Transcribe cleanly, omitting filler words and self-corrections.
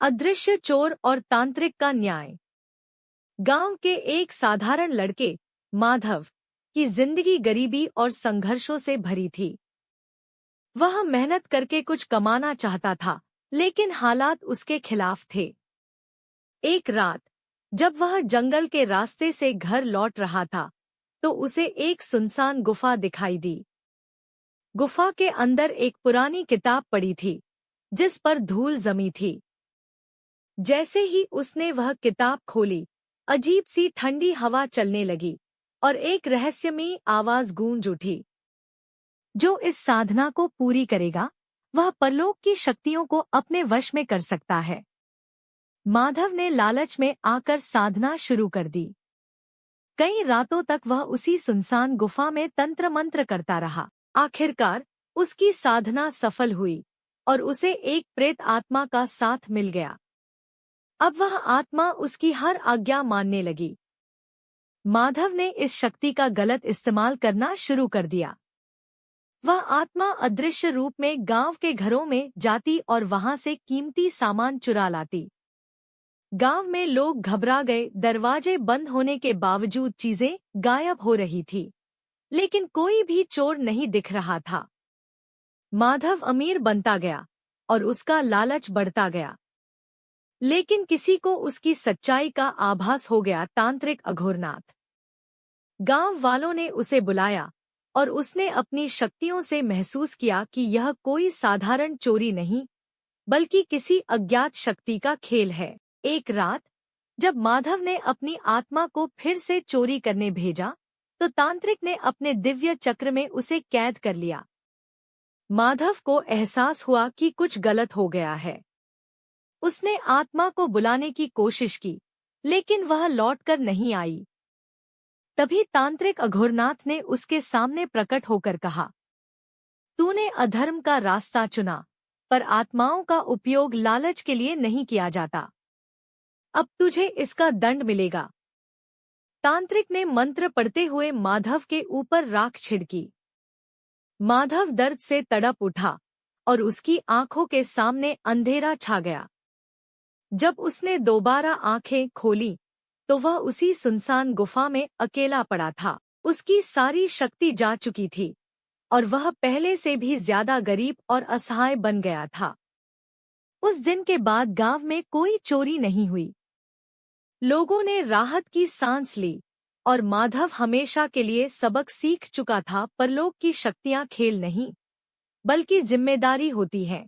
अदृश्य चोर और तांत्रिक का न्याय। गांव के एक साधारण लड़के माधव की जिंदगी गरीबी और संघर्षों से भरी थी। वह मेहनत करके कुछ कमाना चाहता था, लेकिन हालात उसके खिलाफ थे। एक रात जब वह जंगल के रास्ते से घर लौट रहा था, तो उसे एक सुनसान गुफा दिखाई दी। गुफा के अंदर एक पुरानी किताब पड़ी थी, जिस पर धूल जमी थी। जैसे ही उसने वह किताब खोली, अजीब सी ठंडी हवा चलने लगी और एक रहस्यमयी आवाज गूंज उठी। जो इस साधना को पूरी करेगा, वह परलोक की शक्तियों को अपने वश में कर सकता है। माधव ने लालच में आकर साधना शुरू कर दी। कई रातों तक वह उसी सुनसान गुफा में तंत्र मंत्र करता रहा। आखिरकार उसकी साधना सफल हुई और उसे एक प्रेत आत्मा का साथ मिल गया। अब वह आत्मा उसकी हर आज्ञा मानने लगी। माधव ने इस शक्ति का गलत इस्तेमाल करना शुरू कर दिया। वह आत्मा अदृश्य रूप में गांव के घरों में जाती और वहां से कीमती सामान चुरा लाती। गांव में लोग घबरा गए। दरवाजे बंद होने के बावजूद चीजें गायब हो रही थी, लेकिन कोई भी चोर नहीं दिख रहा था। माधव अमीर बनता गया और उसका लालच बढ़ता गया, लेकिन किसी को उसकी सच्चाई का आभास हो गया। तांत्रिक अघोरनाथ। गांव वालों ने उसे बुलाया और उसने अपनी शक्तियों से महसूस किया कि यह कोई साधारण चोरी नहीं, बल्कि किसी अज्ञात शक्ति का खेल है। एक रात जब माधव ने अपनी आत्मा को फिर से चोरी करने भेजा, तो तांत्रिक ने अपने दिव्य चक्र में उसे कैद कर लिया। माधव को एहसास हुआ कि कुछ गलत हो गया है। उसने आत्मा को बुलाने की कोशिश की, लेकिन वह लौटकर नहीं आई। तभी तांत्रिक अघोरनाथ ने उसके सामने प्रकट होकर कहा, तूने अधर्म का रास्ता चुना, पर आत्माओं का उपयोग लालच के लिए नहीं किया जाता। अब तुझे इसका दंड मिलेगा। तांत्रिक ने मंत्र पढ़ते हुए माधव के ऊपर राख छिड़की। माधव दर्द से तड़प उठा और उसकी आंखों के सामने अंधेरा छा गया। जब उसने दोबारा आंखें खोली, तो वह उसी सुनसान गुफा में अकेला पड़ा था। उसकी सारी शक्ति जा चुकी थी और वह पहले से भी ज्यादा गरीब और असहाय बन गया था। उस दिन के बाद गांव में कोई चोरी नहीं हुई। लोगों ने राहत की सांस ली और माधव हमेशा के लिए सबक सीख चुका था। परलोक की शक्तियां खेल नहीं, बल्कि जिम्मेदारी होती हैं।